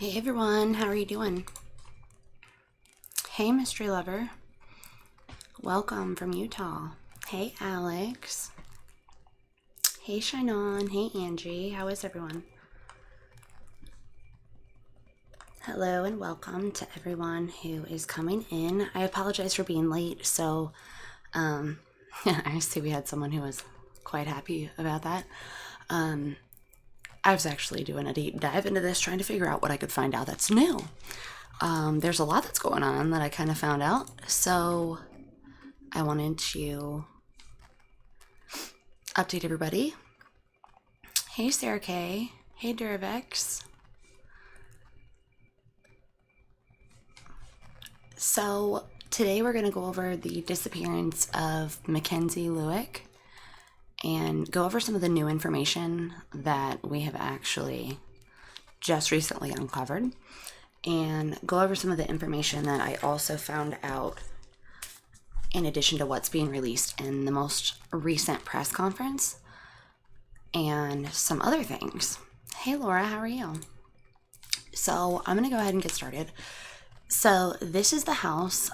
Hey everyone, how are you doing? Hey mystery lover, welcome from Utah. Hey Alex. Hey Shinon. Hey Angie. How is everyone? Hello and welcome to everyone who is coming in. I apologize for being late. So, I see we had someone who was quite happy about that. I was actually doing a deep dive into this, trying to figure out what I could find out that's new. There's a lot that's going on that I kind of found out, so I wanted to update everybody. Hey Sarah K. Hey Duravex. So today we're going to go over the disappearance of Mackenzie Lewick and go over some of the new information that we have actually just recently uncovered, and go over some of the information that I also found out in addition to what's being released in the most recent press conference, and some other things. Hey Laura, how are you? So I'm gonna go ahead and get started. So this is the house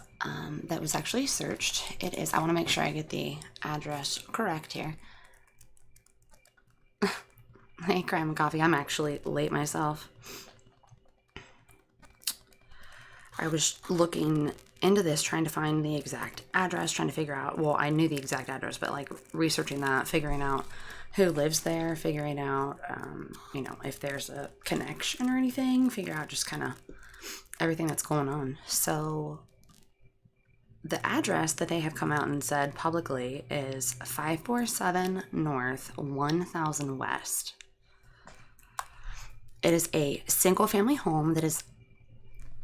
that was actually searched. It is, I want to make sure I get the address correct here. Hey Crime and Coffee, I'm actually late myself. I was looking into this, trying to find the exact address, trying to figure out, well, I knew the exact address, but like researching that, figuring out who lives there, figuring out, if there's a connection or anything, figure out just kind of everything that's going on. So the address that they have come out and said publicly is 547 North, 1000 West. It is a single family home that is,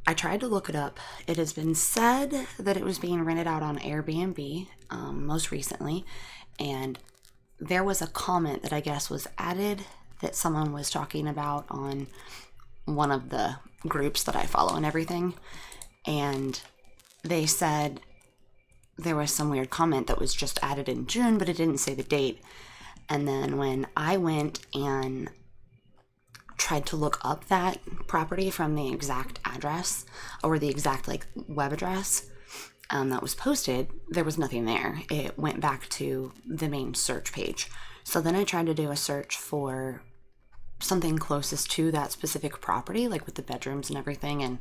I tried to look it up. It has been said that it was being rented out on Airbnb most recently, and there was a comment that I guess was added that someone was talking about on one of the groups that I follow and everything, and they said there was some weird comment that was just added in June, but it didn't say the date. And then when I went and tried to look up that property from the exact address or the exact like web address that was posted, there was nothing there. It went back to the main search page. So then I tried to do a search for something closest to that specific property, like with the bedrooms and everything, and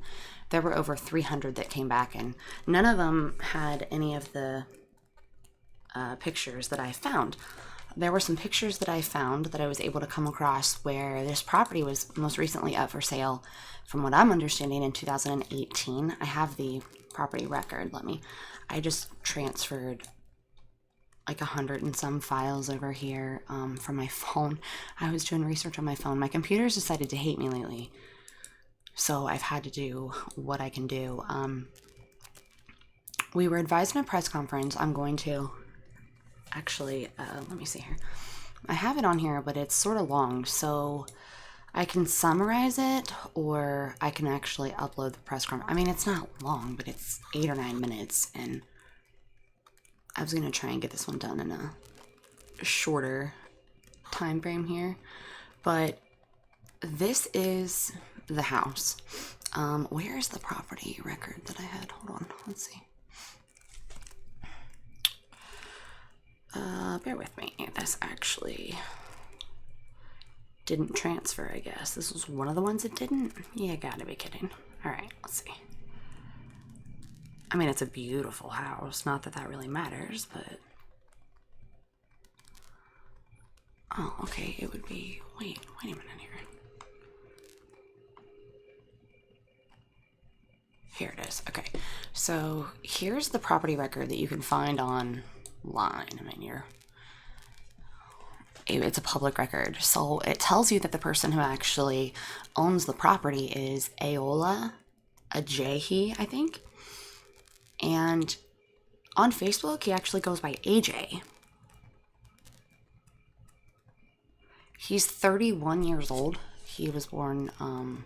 there were over 300 that came back, and none of them had any of the pictures that I found. There were some pictures that I found that I was able to come across where this property was most recently up for sale, from what I'm understanding, in 2018. I have the property record. I just transferred like 100 and some files over here from my phone. I was doing research on my phone. My computer's decided to hate me lately, so I've had to do what I can do. We were advised in a press conference. I'm going to actually, let me see here. I have it on here, but it's sort of long, so I can summarize it, or I can actually upload the press conference. I mean, it's not long, but it's 8 or 9 minutes, and I was going to try and get this one done in a shorter time frame here. But this is the house. Where is the property record that I had? Hold on, let's see. Bear with me. This actually didn't transfer, I guess. This was one of the ones that didn't? You gotta be kidding. Alright, let's see. I mean, it's a beautiful house. Not that that really matters, but... Oh, okay, it would be... Wait a minute here. Here it is. Okay, so here's the property record that you can find online. I mean, it's a public record. So it tells you that the person who actually owns the property is Aola Ajayi, I think. And on Facebook, he actually goes by AJ. He's 31 years old. He was born, I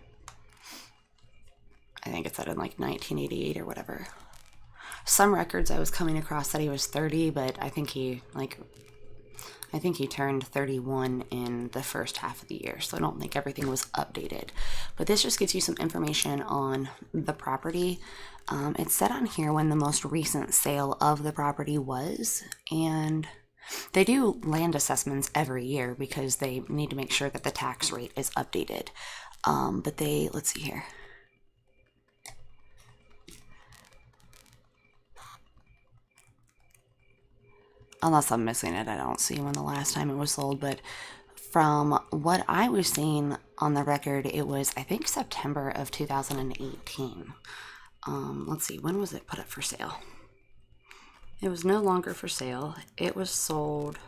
think it said in like 1988 or whatever. Some records I was coming across said he was 30, but I think he, like, I think he turned 31 in the first half of the year, so I don't think everything was updated. But this just gives you some information on the property. It said on here when the most recent sale of the property was, and they do land assessments every year because they need to make sure that the tax rate is updated. But they, let's see here. Unless I'm missing it, I don't see when the last time it was sold, but from what I was seeing on the record, it was, I think, September of 2018. Let's see, when was it put up for sale? It was no longer for sale. It was sold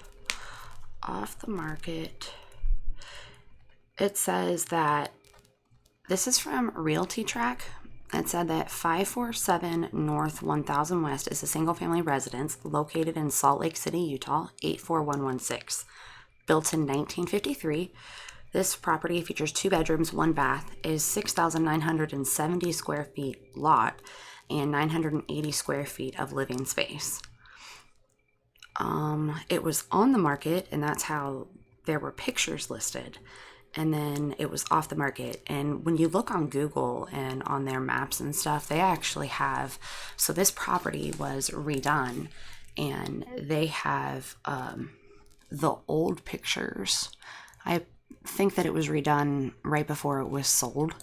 off the market. It says that, this is from Realty Track. It said that 547 North 1000 West is a single-family residence located in Salt Lake City, Utah, 84116. Built in 1953, this property features 2 bedrooms, 1 bath, is 6,970 square feet lot, and 980 square feet of living space. It was on the market, and that's how there were pictures listed. And then it was off the market. And when you look on Google and on their maps and stuff, they actually have, so this property was redone, and they have the old pictures. I think that it was redone right before it was sold,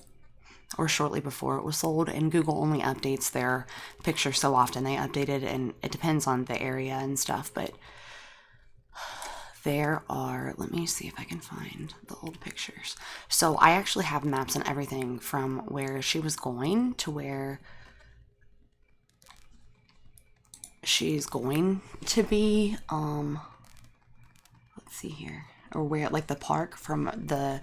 or shortly before it was sold, and Google only updates their pictures so often. They update it, and it depends on the area and stuff, but there are, let me see if I can find the old pictures. So I actually have maps and everything from where she was going to where she's going to be. Let's see here, or where, like the park from the,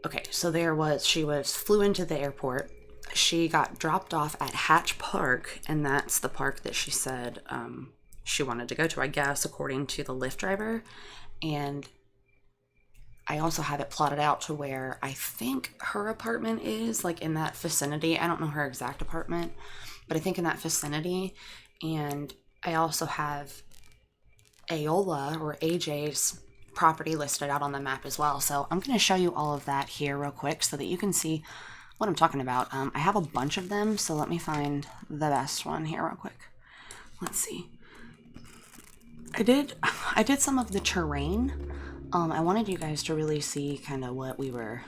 okay, so she flew into the airport. She got dropped off at Hatch Park, and that's the park that she said she wanted to go to, I guess, according to the Lyft driver. And I also have it plotted out to where I think her apartment is, like in that vicinity. I don't know her exact apartment, but I think in that vicinity. And I also have Aola, or AJ's property, listed out on the map as well. So I'm going to show you all of that here real quick so that you can see what I'm talking about. I have a bunch of them, so let me find the best one here real quick. Let's see. I did some of the terrain. I wanted you guys to really see kind of what we were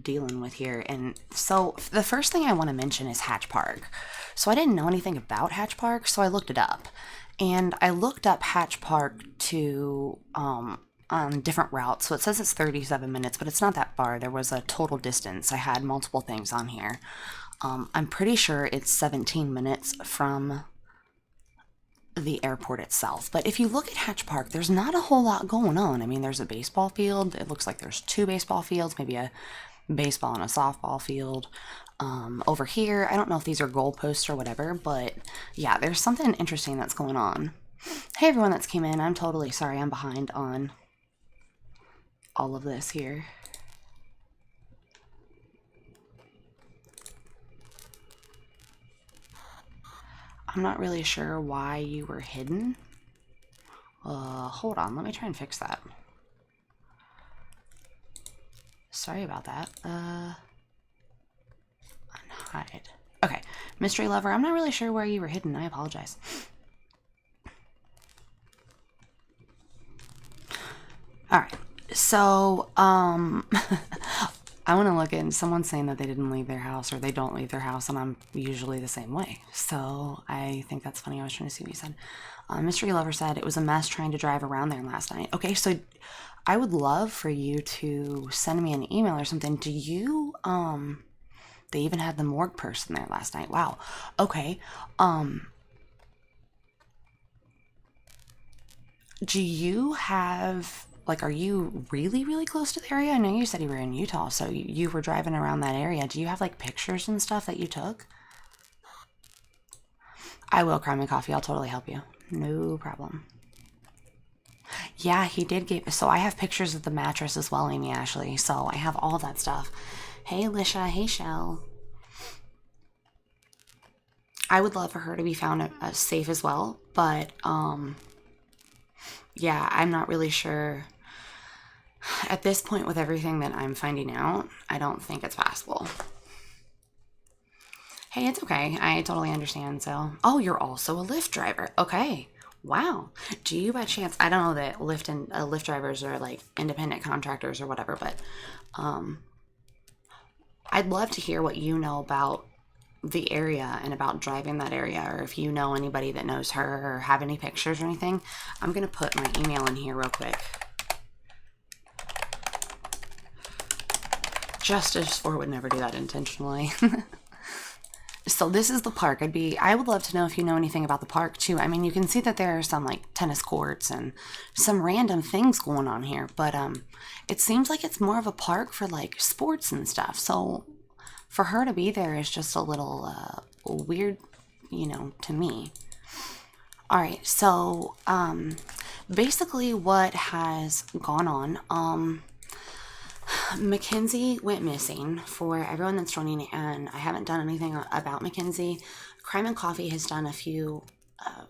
dealing with here. And so the first thing I want to mention is Hatch Park. So I didn't know anything about Hatch Park, so I looked it up. And I looked up Hatch Park to on different routes. So it says it's 37 minutes, but it's not that far. There was a total distance. I had multiple things on here. I'm pretty sure it's 17 minutes from the airport itself. But if you look at Hatch Park, there's not a whole lot going on. I mean, there's a baseball field. It looks like there's 2 baseball fields, maybe a baseball and a softball field. Over here, I don't know if these are goalposts or whatever, but yeah, there's something interesting that's going on. Hey everyone that's came in, I'm totally sorry I'm behind on all of this here. I'm not really sure why you were hidden. Hold on, let me try and fix that. Sorry about that. Unhide. Okay, mystery lover, I'm not really sure where you were hidden. I apologize. Alright, so, I want to look in. Someone's saying that they didn't leave their house, or they don't leave their house, and I'm usually the same way. So I think that's funny. I was trying to see what you said. Mystery Lover said it was a mess trying to drive around there last night. Okay, so I would love for you to send me an email or something. Do you, they even had the morgue person there last night. Wow. Okay. Do you have, like, are you really, really close to the area? I know you said you were in Utah, so you were driving around that area. Do you have, like, pictures and stuff that you took? I will, Crime and Coffee. I'll totally help you. No problem. Yeah, he did give, so I have pictures of the mattress as well, Amy Ashley, so I have all that stuff. Hey, Lisha. Hey, Shell. I would love for her to be found safe as well, but, yeah, I'm not really sure. At this point, with everything that I'm finding out, I don't think it's possible. Hey, it's okay. I totally understand. So, oh, you're also a Lyft driver. Okay. Wow. Do you by chance, I don't know that Lyft drivers are like independent contractors or whatever, but I'd love to hear what you know about the area and about driving that area, or if you know anybody that knows her or have any pictures or anything. I'm going to put my email in here real quick. Justice for would never do that intentionally. So this is the park. I would love to know if you know anything about the park too. I mean, you can see that there are some like tennis courts and some random things going on here, but it seems like it's more of a park for like sports and stuff. So for her to be there is just a little weird, to me. All right, so basically what has gone on, Mackenzie went missing. For everyone that's joining, and I haven't done anything about Mackenzie, Crime and Coffee has done a few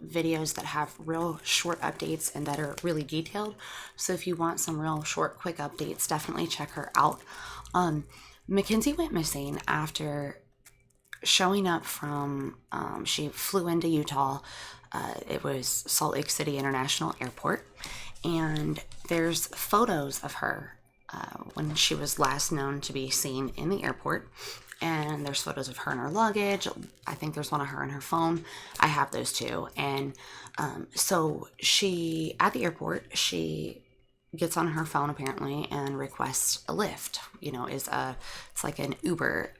videos that have real short updates and that are really detailed. So if you want some real short, quick updates, definitely check her out. Mackenzie went missing after showing up from, she flew into Utah. It was Salt Lake City International Airport. And there's photos of her when she was last known to be seen in the airport. And there's photos of her and her luggage. I think there's one of her and her phone. I have those too. And so she, at the airport, she gets on her phone apparently and requests a Lyft. It's like an Uber,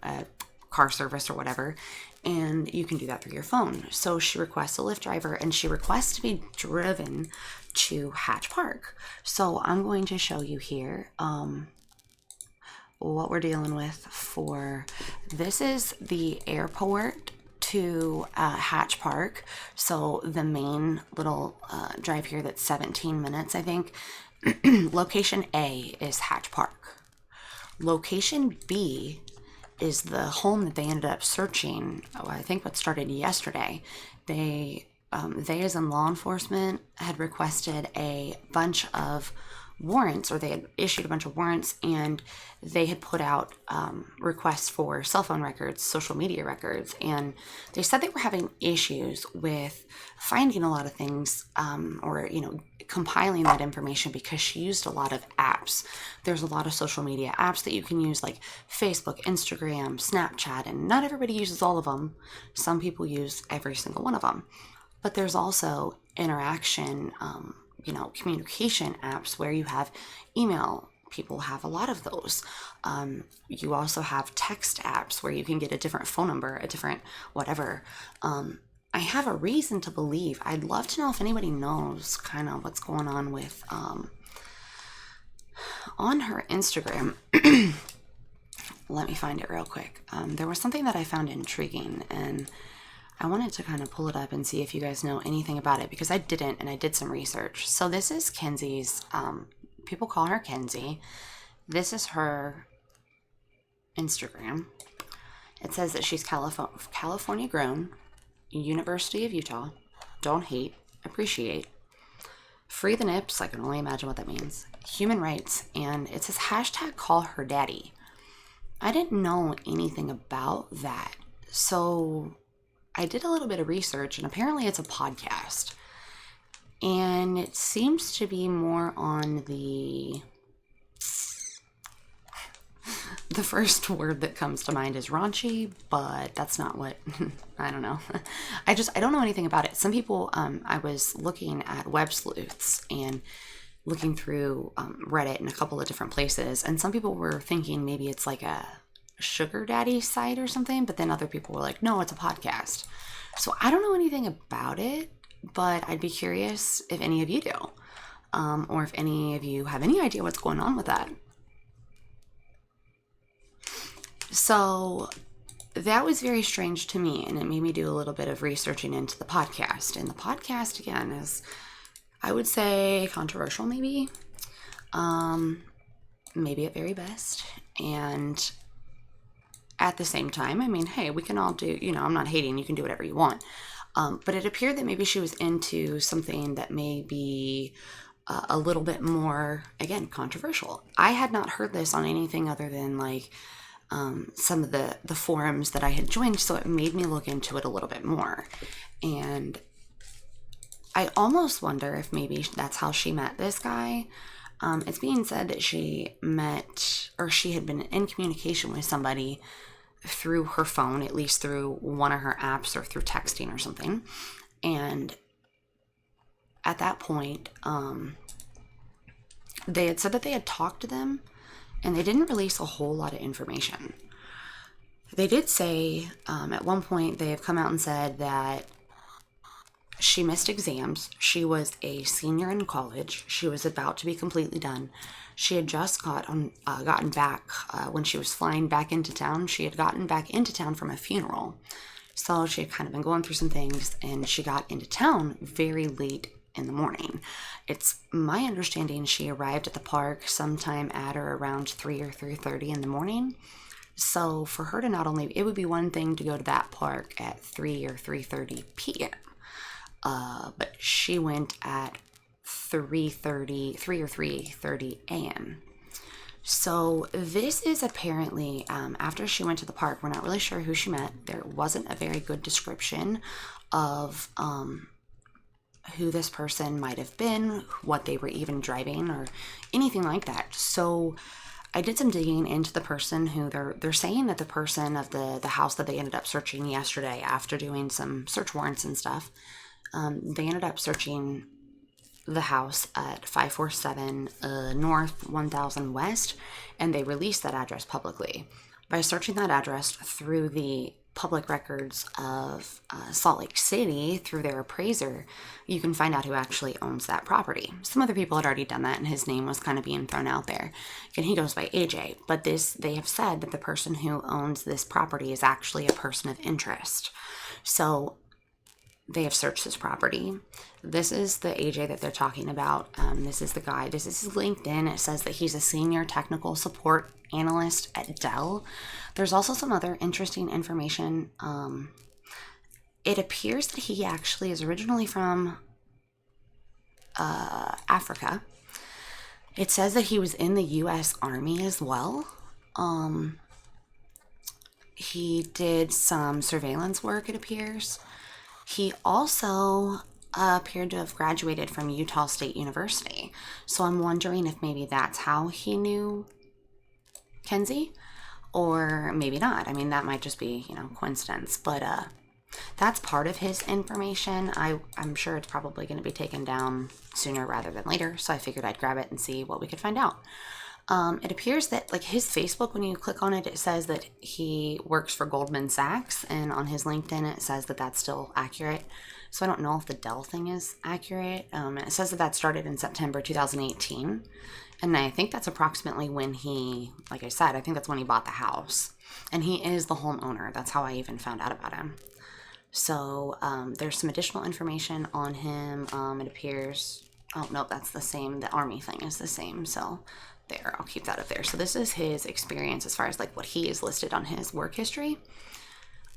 a car service or whatever. And you can do that through your phone. So she requests a Lyft driver, and she requests to be driven to Hatch Park. So I'm going to show you here what we're dealing with for this. Is the airport to Hatch Park. So the main little drive here that's 17 minutes, I think. Location A is Hatch Park. Location B is the home that they ended up searching. I think what started yesterday. They as in law enforcement had requested a bunch of warrants, or they had issued a bunch of warrants, and they had put out requests for cell phone records, social media records, and they said they were having issues with finding a lot of things, or compiling that information, because she used a lot of apps. There's a lot of social media apps that you can use, like Facebook, Instagram, Snapchat, and not everybody uses all of them. Some people use every single one of them. But there's also interaction, communication apps where you have email. People have a lot of those. You also have text apps where you can get a different phone number, a different whatever. I have a reason to believe. I'd love to know if anybody knows kind of what's going on with on her Instagram. Let me find it real quick. There was something that I found intriguing, and I wanted to kind of pull it up and see if you guys know anything about it, because I didn't, and I did some research. So this is Kenzie's, people call her Kenzie. This is her Instagram. It says that she's California grown, University of Utah, don't hate, appreciate, free the nips, I can only imagine what that means, human rights, and it says hashtag call her daddy. I didn't know anything about that. So I did a little bit of research, and apparently it's a podcast. And it seems to be more on the first word that comes to mind is raunchy, but that's not what, I don't know. I don't know anything about it. Some people, I was looking at web sleuths and looking through Reddit and a couple of different places, and some people were thinking maybe it's like a sugar daddy site or something, but then other people were like, no, it's a podcast. So I don't know anything about it, but I'd be curious if any of you do, or if any of you have any idea what's going on with that. So that was very strange to me, and it made me do a little bit of researching into the podcast. And the podcast, again, is, I would say, controversial maybe, maybe at very best. And at the same time, I mean, hey, we can all do, I'm not hating, you can do whatever you want. But it appeared that maybe she was into something that may be a little bit more, again, controversial. I had not heard this on anything other than like some of the forums that I had joined, so it made me look into it a little bit more. And I almost wonder if maybe that's how she met this guy. It's being said that she met, or she had been in communication with somebody through her phone, at least through one of her apps or through texting or something. And at that point, they had said that they had talked to them and they didn't release a whole lot of information. They did say at one point they have come out and said that she missed exams. She was a senior in college. She was about to be completely done. She had just gotten back when she was flying back into town. She had gotten back into town from a funeral. So she had kind of been going through some things, and she got into town very late in the morning. It's my understanding she arrived at the park sometime at or around 3 or 3:30 in the morning. So for her to not only, it would be one thing to go to that park at 3 or 3:30 p.m., but she went at 3 or 3:30 a.m. So this is apparently, after she went to the park, we're not really sure who she met. There wasn't a very good description of who this person might have been, what they were even driving, or anything like that. So I did some digging into the person who they're saying that the person of the house that they ended up searching yesterday after doing some search warrants and stuff, they ended up searching the house at 547 North 1000 West, and they released that address publicly. By searching that address through the public records of Salt Lake City through their appraiser, you can find out who actually owns that property. Some other people had already done that, and his name was kind of being thrown out there. And he goes by AJ, but they have said that the person who owns this property is actually a person of interest. So they have searched this property. This is the AJ that they're talking about. This is the guy. This is his LinkedIn. It says that he's a senior technical support analyst at Dell. There's also some other interesting information. It appears that he actually is originally from Africa. It says that he was in the U.S. Army as well. He did some surveillance work, it appears. He also appeared to have graduated from Utah State University. So I'm wondering if maybe that's how he knew Kenzie, or maybe not. I mean, that might just be, coincidence. But that's part of his information. I'm sure it's probably going to be taken down sooner rather than later. So I figured I'd grab it and see what we could find out. It appears that like his Facebook, when you click on it, it says that he works for Goldman Sachs, and on his LinkedIn it says that that's still accurate. So I don't know if the Dell thing is accurate. And it says that started in September 2018, and I think that's approximately when he, like I said, I think that's when he bought the house, and he is the homeowner. That's how I even found out about him. So there's some additional information on him. It appears, oh no, that's the same. The Army thing is the same. So there, I'll keep that up there. So this is his experience as far as like what he is listed on his work history.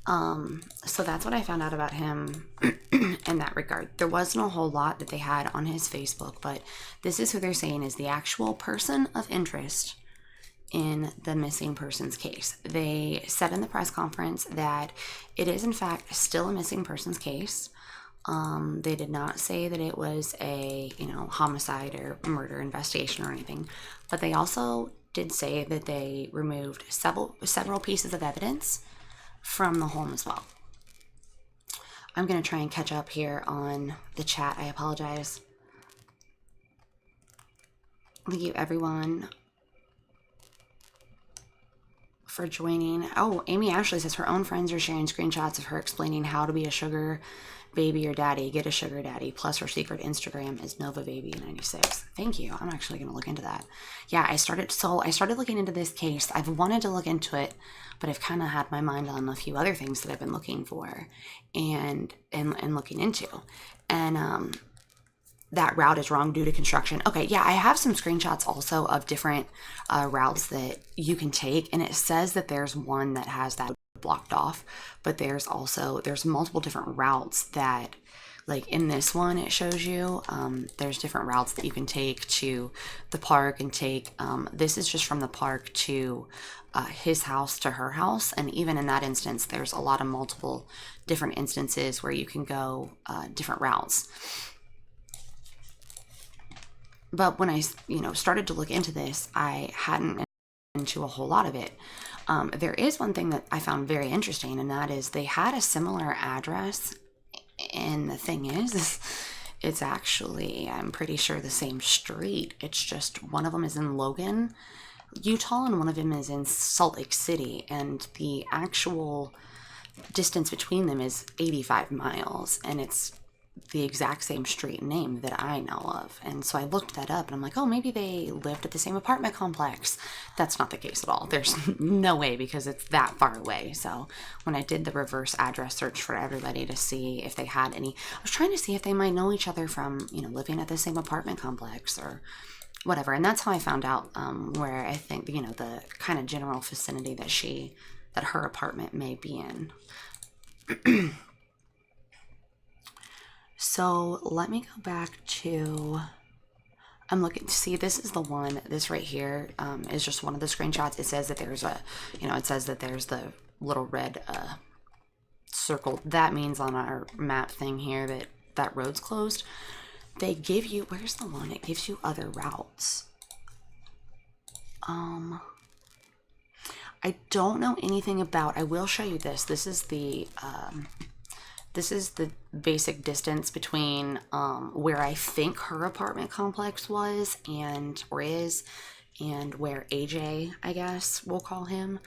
So that's what I found out about him in that regard. There wasn't a whole lot that they had on his Facebook, but this is who they're saying is the actual person of interest in the missing persons case. They said in the press conference that it is in fact still a missing persons case. They did not say that it was a, homicide or murder investigation or anything, but they also did say that they removed several pieces of evidence from the home as well. I'm going to try and catch up here on the chat. I apologize. Thank you, everyone, for joining. Oh, Amy Ashley says her own friends are sharing screenshots of her explaining how to be a sugar baby or daddy, get a sugar daddy, plus her secret Instagram is Nova Baby 96. Thank you. I'm actually going to look into that. Yeah, I started looking into this case. I've wanted to look into it, but I've kind of had my mind on a few other things that I've been looking for and looking into. And that route is wrong due to construction. Okay, yeah, I have some screenshots also of different routes that you can take, and it says that there's one that has that blocked off, but there's multiple different routes that, like in this one, it shows you there's different routes that you can take to the park and take. This is just from the park to his house to her house, and even in that instance, there's a lot of multiple different instances where you can go different routes. But when I, started to look into this, I hadn't into a whole lot of it. There is one thing that I found very interesting, and that is they had a similar address. And the thing is, it's actually, I'm pretty sure, the same street. It's just one of them is in Logan, Utah, and one of them is in Salt Lake City. And the actual distance between them is 85 miles. And it's the exact same street name that I know of. And so I looked that up and I'm like, oh, maybe they lived at the same apartment complex. That's not the case at all. There's no way, because it's that far away. So when I did the reverse address search for everybody to see if they had any, I was trying to see if they might know each other from, living at the same apartment complex or whatever. And that's how I found out where I think, the kind of general vicinity that her apartment may be in. So let me go back to, I'm looking to see, this is the one, this right here is just one of the screenshots. It says that there's there's the little red circle. That means on our map thing here that road's closed. They give you, where's the one? It gives you other routes. I don't know anything about, I will show you this. This is the basic distance between where I think her apartment complex was or is, and where AJ, I guess we'll call him,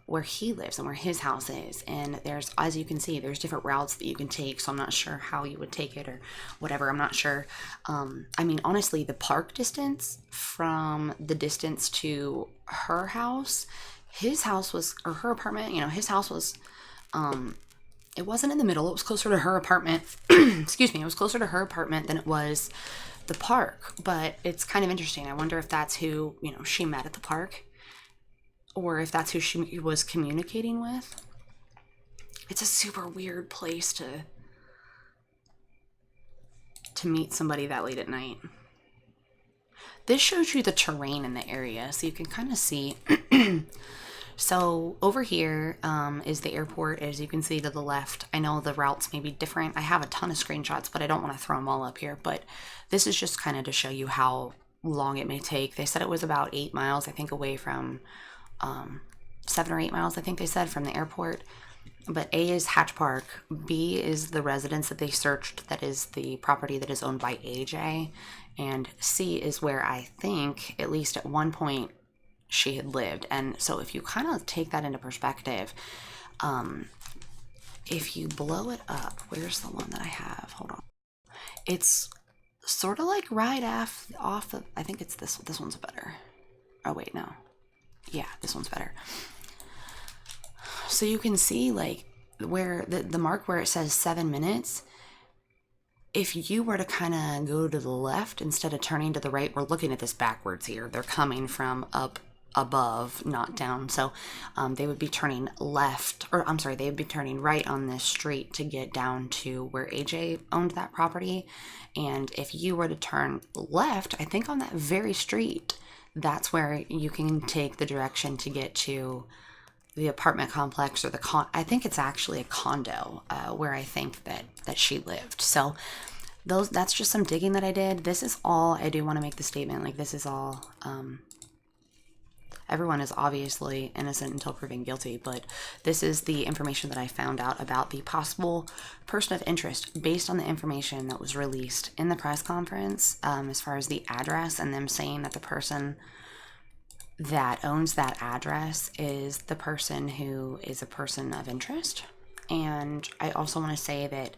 where he lives and where his house is. And there's, as you can see, there's different routes that you can take. So I'm not sure how you would take it or whatever. I'm not sure. I mean, honestly, the park distance from the distance to her house, his house was, or her apartment, his house was, it wasn't in the middle. It was closer to her apartment. Excuse me. It was closer to her apartment than it was the park. But it's kind of interesting. I wonder if that's who, she met at the park, or if that's who she was communicating with. It's a super weird place to meet somebody that late at night. This shows you the terrain in the area, so you can kind of see. So over here is the airport, as you can see to the left. I know the routes may be different. I have a ton of screenshots, but I don't want to throw them all up here. But this is just kind of to show you how long it may take. They said it was about 8 miles, I think, away from 7 or 8 miles, I think they said, from the airport. But A is Hatch Park. B is the residence that they searched, that is the property that is owned by AJ. And C is where I think, at least at one point, she had lived. And so if you kind of take that into perspective, if you blow it up, where's the one that I have? Hold on. It's sort of like right off the, I think it's this one's better. Oh wait, no. Yeah, this one's better. So you can see like where the mark where it says 7 minutes. If you were to kind of go to the left instead of turning to the right, we're looking at this backwards here. They're coming from up above, not down. So they would be turning left, or I'm sorry, they would be turning right on this street to get down to where AJ owned that property. And if you were to turn left, I think on that very street, that's where you can take the direction to get to the apartment complex, or I think it's actually a condo where I think that she lived. So that's just some digging that I did. This is all, I do want to make the statement, like this is all, everyone is obviously innocent until proven guilty, but this is the information that I found out about the possible person of interest based on the information that was released in the press conference, as far as the address, and them saying that the person that owns that address is the person who is a person of interest. And I also want to say that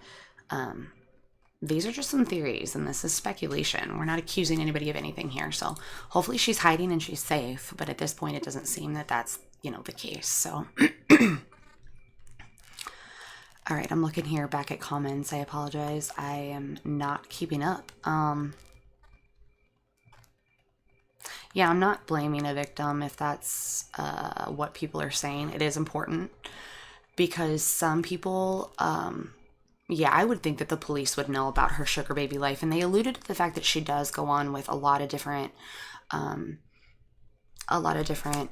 these are just some theories, and this is speculation. We're not accusing anybody of anything here. So hopefully she's hiding and she's safe. But at this point, it doesn't seem that that's, the case. So, all right, I'm looking here back at comments. I apologize. I am not keeping up. Yeah, I'm not blaming a victim if that's what people are saying. It is important because some people, yeah, I would think that the police would know about her sugar baby life. And they alluded to the fact that she does go on with um, a lot of different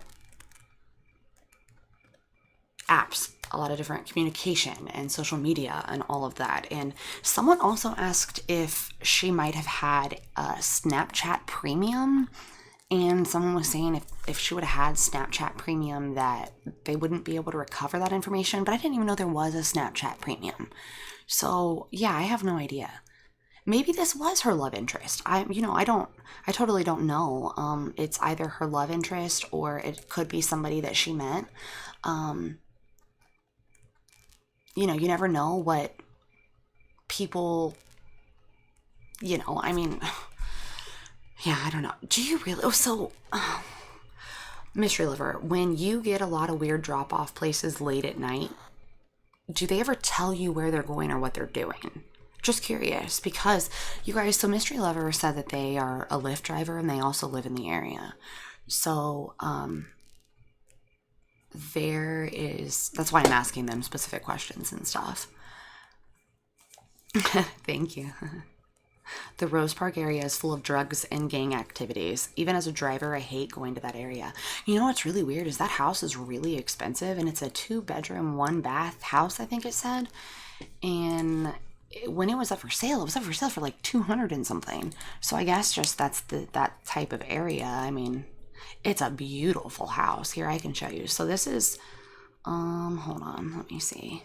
apps, a lot of different communication and social media and all of that. And someone also asked if she might have had a Snapchat premium. And someone was saying if she would have had Snapchat premium that they wouldn't be able to recover that information. But I didn't even know there was a Snapchat premium. So yeah, I have no idea. Maybe this was her love interest. I totally don't know. It's either her love interest or it could be somebody that she met. Um, you never know what people, I mean, yeah, I don't know. Do you really? Oh, so, Mystery Lover, when you get a lot of weird drop off places late at night, do they ever tell you where they're going or what they're doing? Just curious because you guys, so Mystery Lover said that they are a Lyft driver and they also live in the area. So, that's why I'm asking them specific questions and stuff. Thank you. The Rose Park area is full of drugs and gang activities. Even as a driver, I hate going to that area. You know what's really weird is that house is really expensive and it's a 2-bedroom, 1-bath house, I think it said. And when it was up for sale, it was up for sale for like 200 and something. So I guess just that type of area. I mean, it's a beautiful house. Here, I can show you. So this is, hold on, let me see.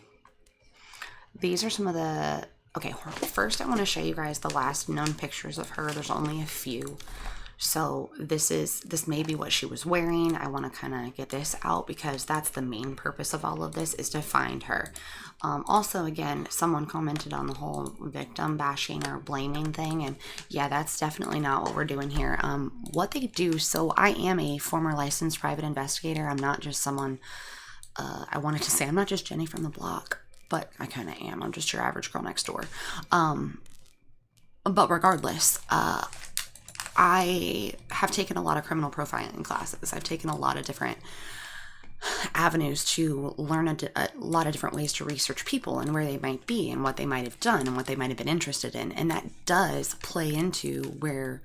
These are some of the, okay, first I want to show you guys the last known pictures of her. There's only a few. So this may be what she was wearing. I want to kind of get this out because that's the main purpose of all of this is to find her. Also, again, someone commented on the whole victim bashing or blaming thing. And yeah, that's definitely not what we're doing here. What they do, so I am a former licensed private investigator. I'm not just someone, I wanted to say, I'm not just Jenny from the block, but I kind of am. I'm just your average girl next door. But regardless, I have taken a lot of criminal profiling classes. I've taken a lot of different avenues to learn a lot of different ways to research people and where they might be and what they might have done and what they might have been interested in. And that does play into where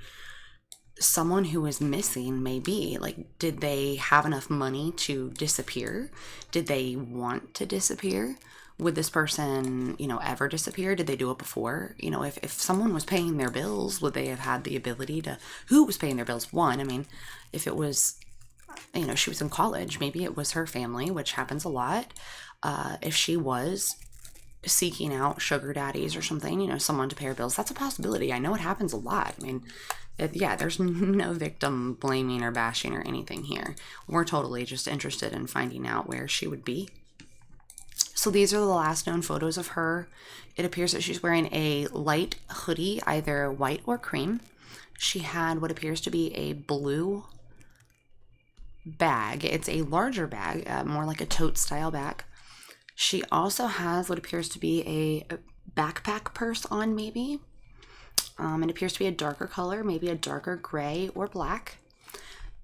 someone who is missing may be. Like, did they have enough money to disappear? Did they want to disappear? Would this person, ever disappear? Did they do it before? If someone was paying their bills, would they have had the ability to, who was paying their bills? One, I mean, if it was, she was in college, maybe it was her family, which happens a lot. If she was seeking out sugar daddies or something, someone to pay her bills, that's a possibility. I know it happens a lot. I mean, yeah, there's no victim blaming or bashing or anything here. We're totally just interested in finding out where she would be. So these are the last known photos of her. It appears that she's wearing a light hoodie, either white or cream. She had what appears to be a blue bag. It's a larger bag, more like a tote style bag. She also has what appears to be a backpack purse on, maybe. It appears to be a darker color, maybe a darker gray or black.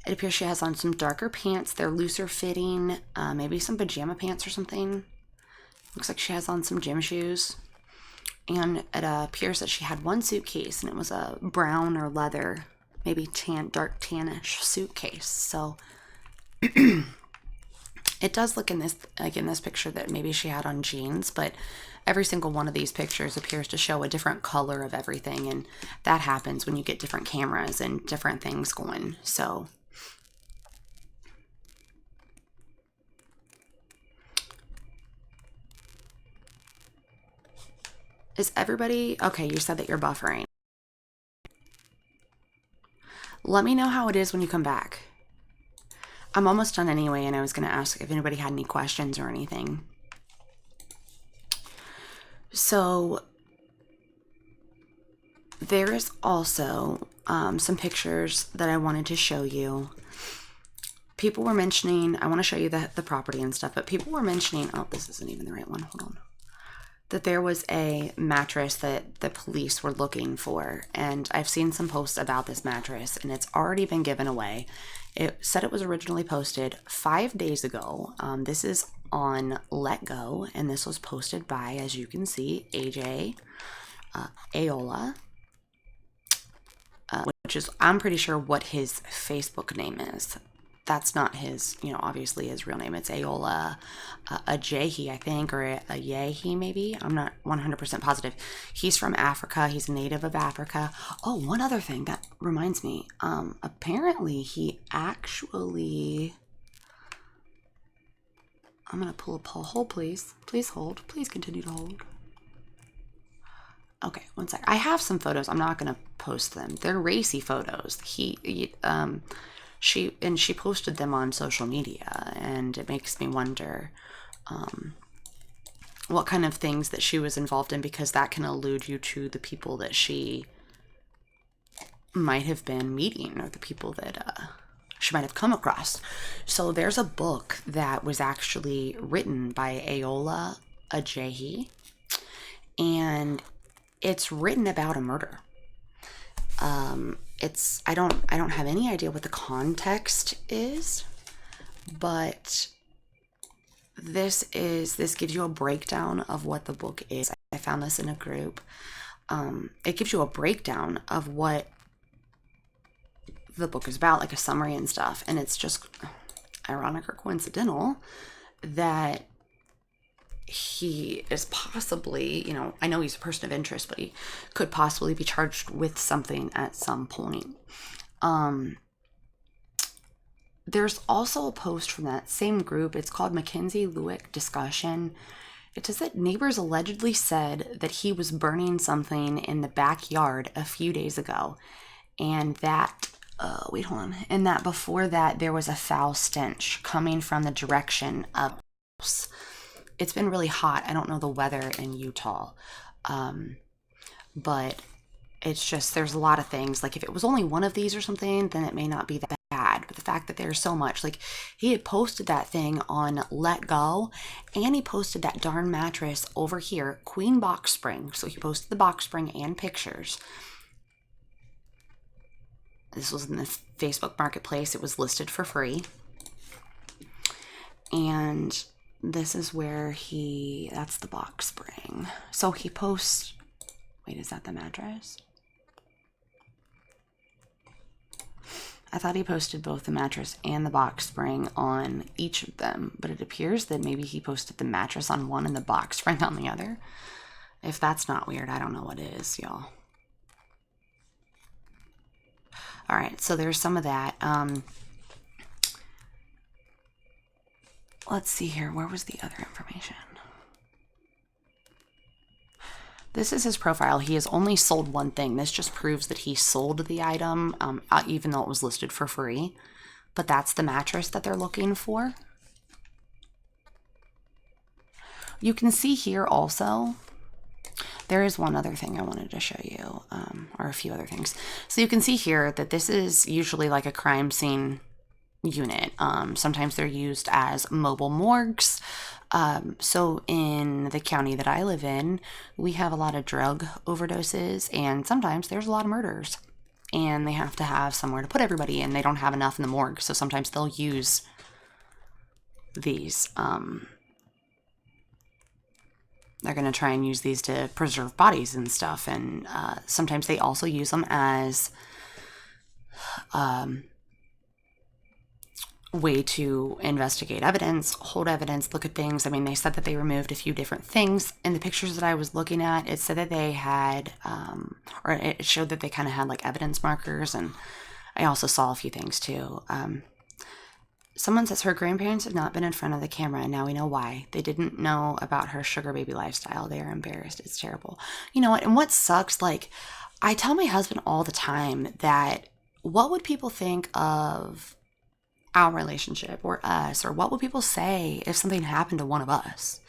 It appears she has on some darker pants. They're looser fitting, maybe some pajama pants or something. Looks like she has on some gym shoes. And it appears that she had one suitcase, and it was a brown or leather, maybe dark tannish suitcase. So it does look in this picture that maybe she had on jeans, but every single one of these pictures appears to show a different color of everything, and that happens when you get different cameras and different things going. So is everybody okay? You said that you're buffering. Let me know how it is when you come back. I'm almost done anyway, and I was going to ask if anybody had any questions or anything. So there is also some pictures that I wanted to show you. People were mentioning, I want to show you the property and stuff, but people were mentioning, oh, this isn't even the right one. Hold on. that there was a mattress that the police were looking for, and I've seen some posts about this mattress, and it's already been given away. It said it was originally posted 5 days ago. This is on Let Go, and this was posted by, as you can see, AJ Aola, which is, I'm pretty sure, what his Facebook name is. That's not his, obviously his real name. It's Aola Ajayi, I think, or Ajayi maybe. I'm not 100% positive. He's from Africa. He's a native of Africa. Oh, one other thing that reminds me. Apparently he actually... I'm going to pull up a hold, please. Please hold. Please continue to hold. Okay, one sec. I have some photos. I'm not going to post them. They're racy photos. She posted them on social media, and it makes me wonder what kind of things that she was involved in, because that can allude you to the people that she might have been meeting, or the people that she might have come across. So there's a book that was actually written by Aola Ajayi, and it's written about a murder. I don't have any idea what the context is, but this gives you a breakdown of what the book is. I found this in a group. It gives you a breakdown of what the book is about, like a summary and stuff. And it's just ironic or coincidental that he is possibly, I know he's a person of interest, but he could possibly be charged with something at some point. There's also a post from that same group. It's called Mackenzie Lewick Discussion. It says that neighbors allegedly said that he was burning something in the backyard a few days ago, and that and that before that there was a foul stench coming from the direction of the house. It's been really hot. I don't know the weather in Utah, but it's just, there's a lot of things. Like if it was only one of these or something, then it may not be that bad. But the fact that there's so much, like he had posted that thing on Let Go, and he posted that darn mattress over here, Queen Box Spring. So he posted the box spring and pictures. This was in the Facebook Marketplace. It was listed for free. And this is where that's the box spring. So he posts, wait, is that the mattress? I thought he posted both the mattress and the box spring on each of them, but it appears that maybe he posted the mattress on one and the box spring on the other. If that's not weird, I don't know what is, y'all. All right, so there's some of that. Let's see here. Where was the other information? This is his profile. He has only sold one thing. This just proves that he sold the item, even though it was listed for free. But that's the mattress that they're looking for. You can see here also, there is one other thing I wanted to show you, or a few other things. So you can see here that this is usually like a crime scene unit. Sometimes they're used as mobile morgues. So in the county that I live in, we have a lot of drug overdoses, and sometimes there's a lot of murders, and they have to have somewhere to put everybody, and they don't have enough in the morgue. So sometimes they'll use these. They're going to try and use these to preserve bodies and stuff. And sometimes they also use them as way to investigate evidence, hold evidence, look at things. I mean, they said that they removed a few different things. In the pictures that I was looking at, it said that they had, or it showed that they kind of had like evidence markers. And I also saw a few things too. Someone says her grandparents have not been in front of the camera, and now we know why. They didn't know about her sugar baby lifestyle. They are embarrassed. It's terrible. You know what? And what sucks, like, I tell my husband all the time that what would people think of our relationship or us, or what would people say if something happened to one of us?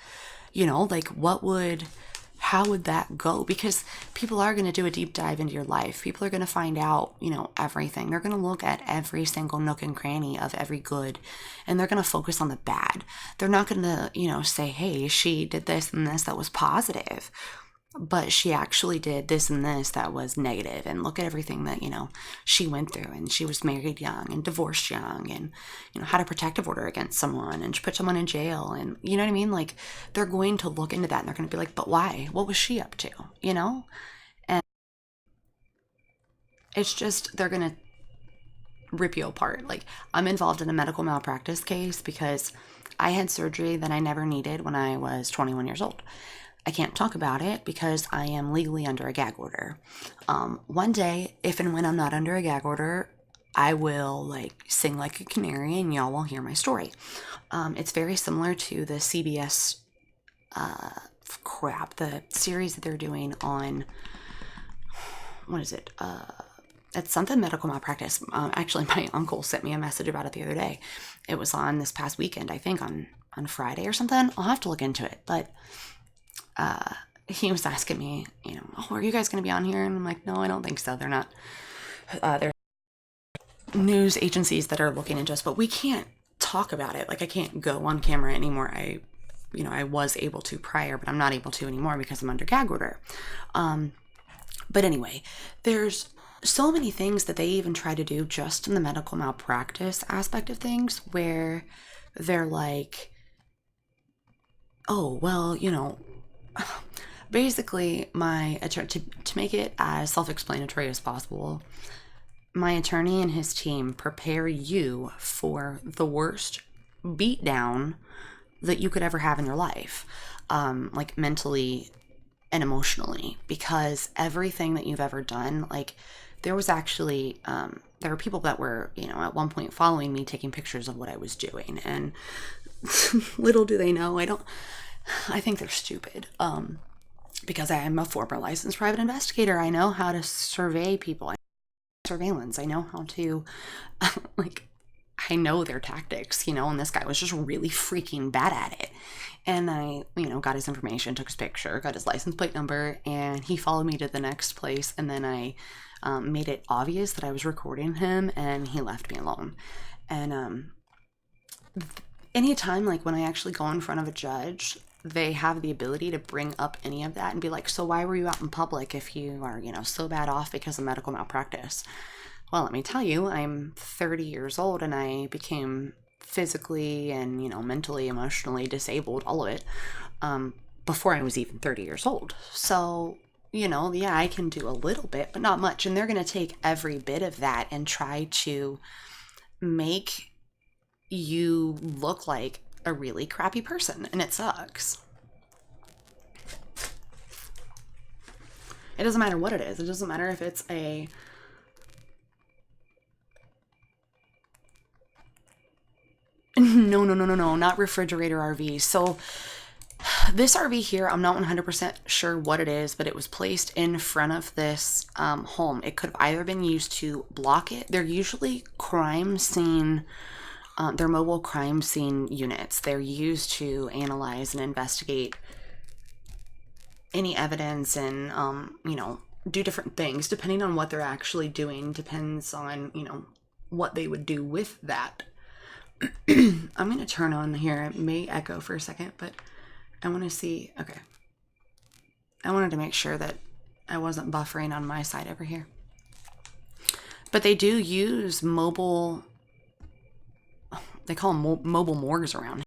You know, like, what would how would that go? Because people are going to do a deep dive into your life. People are going to find out, everything. They're going to look at every single nook and cranny of every good, and they're going to focus on the bad. They're not going to, say, hey, she did this and this that was positive, but she actually did this and this that was negative, and look at everything that she went through, and she was married young and divorced young, and had a protective order against someone, and she put someone in jail, and you know what I mean. Like, they're going to look into that, and they're going to be like, but why, what was she up to? And it's just, they're going to rip you apart. Like, I'm involved in a medical malpractice case because I had surgery that I never needed when I was 21 years old. I can't talk about it because I am legally under a gag order. One day, if and when I'm not under a gag order, I will sing like a canary and y'all will hear my story. It's very similar to the CBS the series that they're doing on, what is it? It's something medical malpractice. Actually, my uncle sent me a message about it the other day. It was on this past weekend, I think on Friday or something. I'll have to look into it, but he was asking me, oh, are you guys going to be on here? And I'm like, no, I don't think so. They're not. There's news agencies that are looking into us, but we can't talk about it. Like, I can't go on camera anymore. I was able to prior, but I'm not able to anymore because I'm under gag order. But anyway, there's so many things that they even try to do just in the medical malpractice aspect of things where they're like, oh, well, basically my attorney, to make it as self-explanatory as possible, my attorney and his team prepare you for the worst beatdown that you could ever have in your life, mentally and emotionally, because everything that you've ever done, there was actually, there were people that were, at one point following me, taking pictures of what I was doing, and little do they know, I think they're stupid, because I am a former licensed private investigator. I know how to survey people, surveillance, I know how to, I know their tactics, and this guy was just really freaking bad at it. And I, got his information, took his picture, got his license plate number, and he followed me to the next place. And then I made it obvious that I was recording him, and he left me alone. And anytime, when I actually go in front of a judge, they have the ability to bring up any of that and be like, so why were you out in public if you are, so bad off because of medical malpractice? Well, let me tell you, I'm 30 years old and I became physically and, mentally, emotionally disabled, all of it, before I was even 30 years old. So, yeah, I can do a little bit, but not much. And they're going to take every bit of that and try to make you look like a really crappy person. And it sucks. It doesn't matter what it is. It doesn't matter if it's a no, not refrigerator RV. So this RV here, I'm not 100% sure what it is, but it was placed in front of this home. It could have either been used to block it. They're usually crime scene, they're mobile crime scene units. They're used to analyze and investigate any evidence and, do different things depending on what they're actually doing. Depends on, what they would do with that. I'm going to turn on here. It may echo for a second, but I want to see. Okay. I wanted to make sure that I wasn't buffering on my side over here. But they do use mobile, they call them mobile morgues around